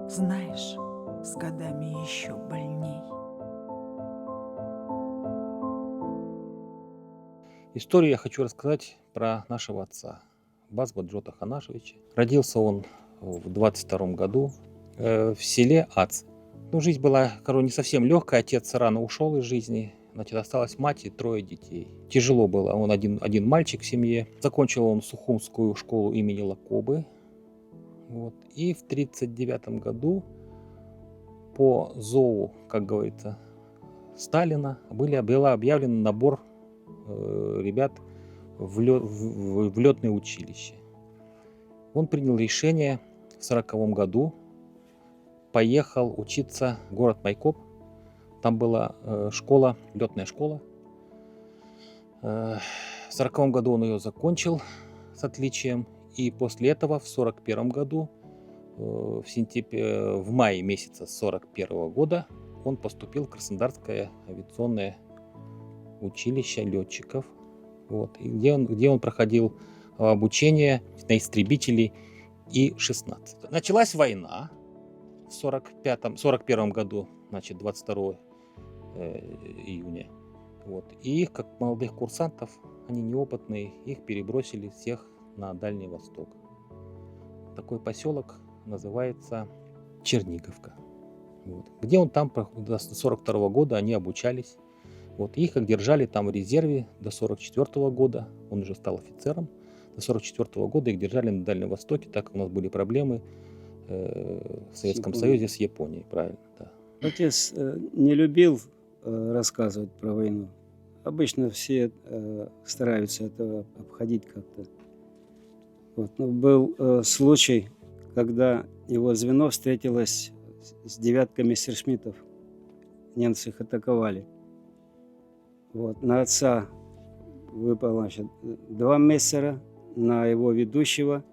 Знаешь, с годами еще больней. Историю я хочу рассказать про нашего отца, Базба Джота Ханашевича. Родился он в 22 году в селе Ац. Ну, жизнь была, не совсем легкая. Отец рано ушел из жизни. Значит, осталась мать и трое детей. Тяжело было. Он один мальчик в семье. Закончил он Сухумскую школу имени Лакобы. Вот. И в 1939 году по зову, как говорится, Сталина был объявлен набор ребят в летное училище. Он принял решение в 1940 году, поехал учиться в город Майкоп. Там была школа, летная школа. В 1940 году он ее закончил с отличием. И после этого в 1941 году, в мае месяца 1941 года, он поступил в Краснодарское авиационное училище летчиков. Вот, и где он проходил обучение на истребителей И-16. Началась война в 1941 году, значит, 22 июня. Вот. И их, как молодых курсантов, они неопытные, их перебросили всех на Дальний Восток. Такой поселок называется Черниговка. Вот. Где он там, до 1942 года они обучались. Вот. Их как держали там в резерве до 1944 года. Он уже стал офицером. До 1944 года их держали на Дальнем Востоке, так как у нас были проблемы в Советском Союзе с Японией. Правильно, да. Отец не любил рассказывать про войну. Обычно все стараются это обходить как-то. Вот. Но был случай, когда его звено встретилось с девятками мессершмиттов. Немцы их атаковали. Вот. На отца выпало, значит, 2 мессера, на его ведущего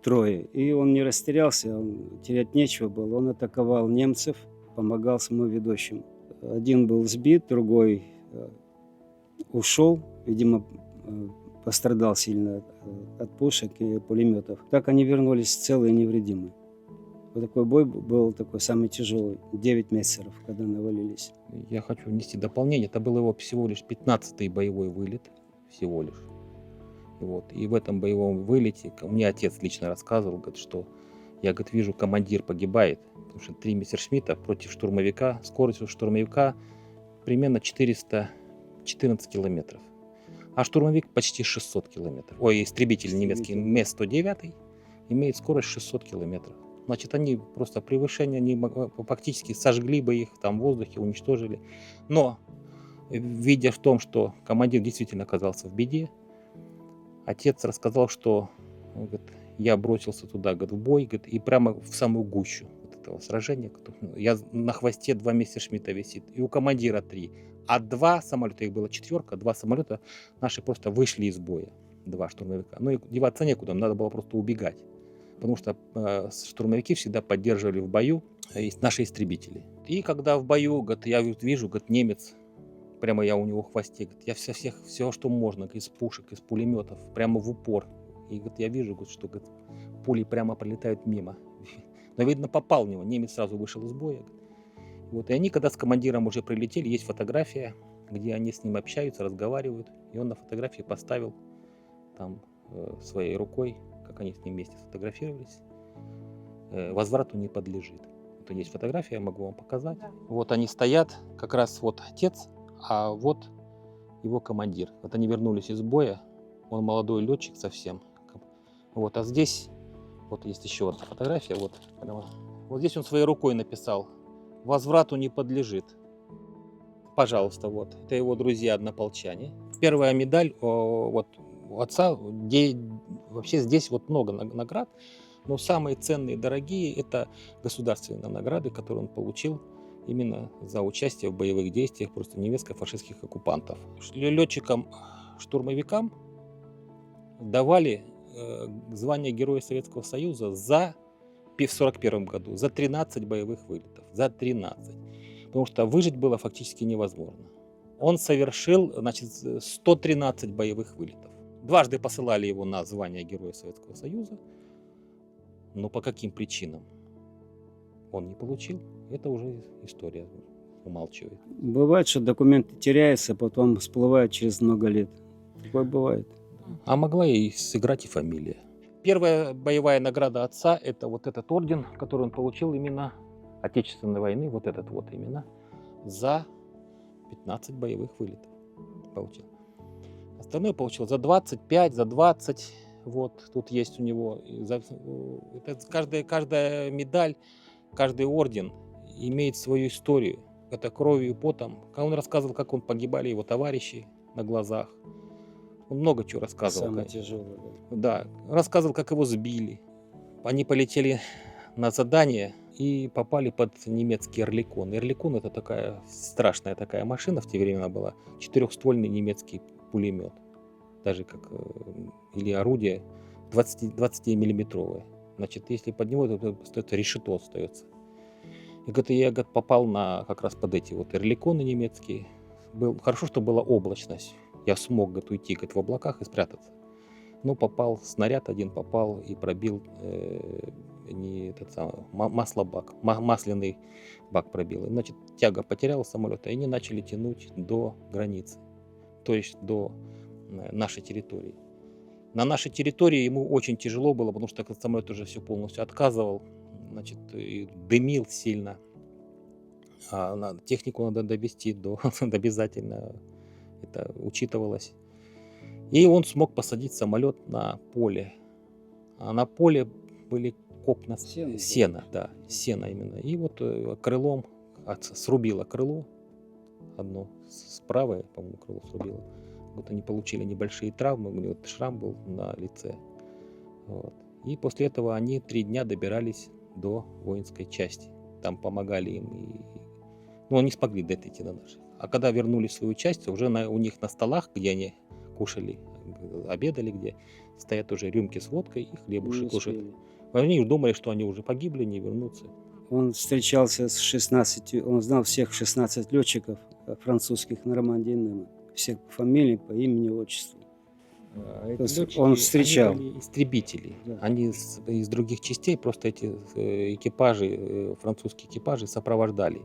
3. И он не растерялся, терять нечего было. Он атаковал немцев, помогал своему ведущему. Один был сбит, другой ушел, видимо, пострадал сильно от пушек и пулеметов. Так они вернулись целые и невредимые. Вот такой бой был такой самый тяжелый. 9 мессеров, когда навалились. Я хочу внести дополнение. Это был его всего лишь 15-й боевой вылет. Всего лишь. Вот. И в этом боевом вылете мне отец лично рассказывал, говорит, что я, говорит, вижу, командир погибает, потому что 3 мессершмитта против штурмовика, скорость у штурмовика примерно 414 километров, а штурмовик почти 600 километров. Ой, истребитель немецкий МЕ-109 имеет скорость 600 километров. Значит, они просто превышение, они фактически сожгли бы их там в воздухе, уничтожили. Но, видя в том, что командир действительно оказался в беде, отец рассказал, что говорит, я бросился туда, говорит, в бой, говорит, и прямо в самую гущу вот этого сражения. Я на хвосте 2 мессершмитта висит, и у командира 3. А 2 самолета, их было 4, 2 самолета наши просто вышли из боя, 2 штурмовика. Ну и деваться некуда, надо было просто убегать. Потому что штурмовики всегда поддерживали в бою наши истребители. И когда в бою, говорит, я вижу, говорит, немец, прямо я у него в хвосте, говорит, я все, что можно, из пушек, из пулеметов, прямо в упор. И говорит, я вижу, говорит, что говорит, пули прямо пролетают мимо. Но, видно, попал в него, немец сразу вышел из боя. Вот, и они, когда с командиром уже прилетели, есть фотография, где они с ним общаются, разговаривают. И он на фотографии поставил там своей рукой, как они с ним вместе сфотографировались, возврату не подлежит. Вот есть фотография, я могу вам показать. Да. Вот они стоят, как раз вот отец, а вот его командир. Вот они вернулись из боя, он молодой летчик совсем. Вот, а здесь, вот есть еще одна фотография, вот здесь он своей рукой написал: возврату не подлежит. Пожалуйста, вот. Это его друзья-однополчане. Первая медаль вот у отца, вообще здесь вот много наград, но самые ценные, дорогие, это государственные награды, которые он получил именно за участие в боевых действиях против немецко-фашистских оккупантов. Летчикам-штурмовикам давали звание Героя Советского Союза в 1941 году за 13 боевых вылетов. За 13. Потому что выжить было фактически невозможно. Он совершил, значит, 113 боевых вылетов. Дважды посылали его на звание Героя Советского Союза. Но по каким причинам? он не получил, это уже история умалчивает. Бывает, что документы теряются, потом всплывают через много лет. Такое бывает. А могла и сыграть и фамилия. Первая боевая награда отца – это вот этот орден, который он получил именно Отечественной войны, вот этот вот именно, за 15 боевых вылетов получил. Остальное получил за 25, за 20. Вот тут есть у него. Это каждая медаль, каждый орден имеет свою историю. Это кровью и потом. Он рассказывал, как он погибали его товарищи на глазах. Он много чего рассказывал. Самое конечно. тяжелое. Да, рассказывал, как его сбили. Они полетели на задание и попали под немецкий Орликон. Орликон — это такая страшная такая машина в те времена была. Четырехствольный немецкий пулемет. Даже как или орудие 20-миллиметровое. Значит, если под него, то остается решето остается. И говорит, я попал как раз под эти вот Орликоны немецкие. Хорошо, что была облачность. Я смог уйти в облаках и спрятаться. Но попал снаряд один, попал и пробил маслобак, масляный бак пробил. И, значит, тяга потеряла самолета, и они начали тянуть до границы, то есть до нашей территории. На нашей территории ему очень тяжело было, потому что этот самолет уже все полностью отказывал, значит, и дымил сильно. Технику надо довести обязательно, это учитывалось. И он смог посадить самолет на поле. А на поле были копна сена, да, сено именно. И вот крылом срубило крыло одно, справа, по-моему, крыло срубило. Вот они получили небольшие травмы, у него шрам был на лице. Вот. И после этого они 3 дня добирались до воинской части. Там помогали им. Но они смогли дойти до наших. А когда вернулись в свою часть, уже у них на столах, где они кушали, обедали, где стоят уже рюмки с водкой и хлебушек кушают. Они думали, что они уже погибли, не вернутся. Он встречался с 16, он знал всех 16 летчиков французских Нормандии Немо. Всех по фамилии, по имени, отчеству. Эти есть летчики, он встречал. Они были истребители. Да. Они из других частей, просто эти экипажи, французские экипажи сопровождали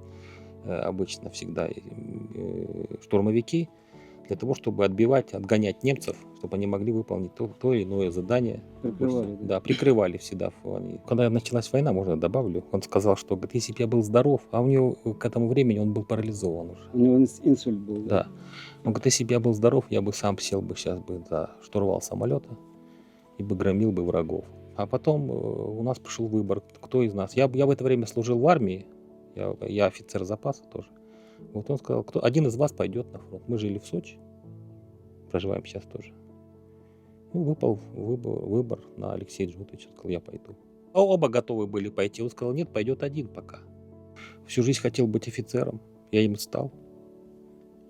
обычно всегда штурмовики для того, чтобы отгонять немцев, чтобы они могли выполнить то или иное задание. Прикрывали, да. Да, прикрывали всегда. Когда началась война, можно добавлю, он сказал, что говорит, если бы я был здоров, а у него к этому времени он был парализован уже. У него инсульт был. Да. Он говорит, если бы я был здоров, я бы сам сел бы сейчас за штурвал самолета и бы громил бы врагов. А потом у нас пришел выбор, кто из нас. Я в это время служил в армии, я офицер запаса тоже. Вот он сказал, один из вас пойдет на фронт. Мы жили в Сочи, проживаем сейчас тоже. Ну, выпал выбор на Алексея Джутовича, сказал, я пойду. А оба готовы были пойти. Он сказал, нет, пойдет один пока. Всю жизнь хотел быть офицером, я им стал.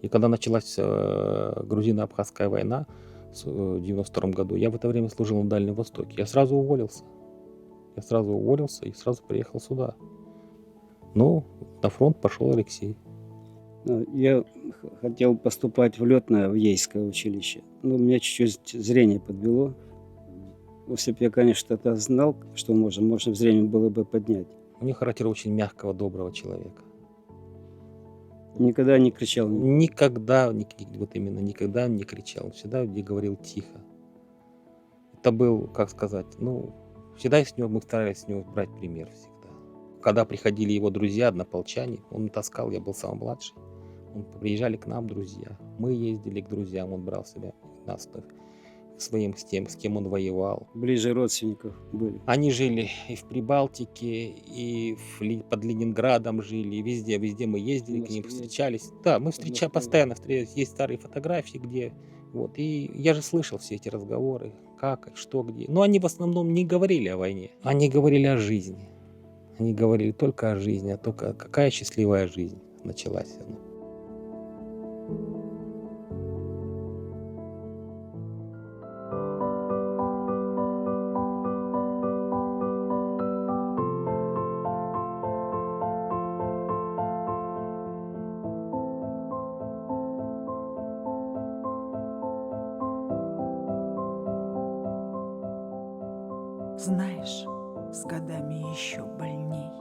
И когда началась грузино-абхазская война в 92 году, я в это время служил на Дальнем Востоке. Я сразу уволился и сразу приехал сюда. Но на фронт пошел Алексей. Я хотел поступать в летное, в Ейское училище. Но меня чуть-чуть зрение подвело. Если бы я, конечно, это знал, что можно зрение было бы поднять. У них характер очень мягкого, доброго человека. Никогда не кричал. Никогда не кричал. Он всегда говорил тихо. Это был, как сказать, всегда мы старались с него брать пример всегда. Когда приходили его друзья, однополчане, он таскал, я был самый младший. Приезжали к нам друзья. Мы ездили к друзьям, он брал нас своим, с кем он воевал. Ближе родственников были. Они жили и в Прибалтике, и под Ленинградом жили, и везде мы ездили к ним, встречались. Да, мы постоянно встречались. Есть старые фотографии, где... Вот, и я же слышал все эти разговоры, как, что, где. Но они в основном не говорили о войне, они говорили о жизни. Они говорили только о жизни, а только какая счастливая жизнь началась. Знаешь, с годами еще больней.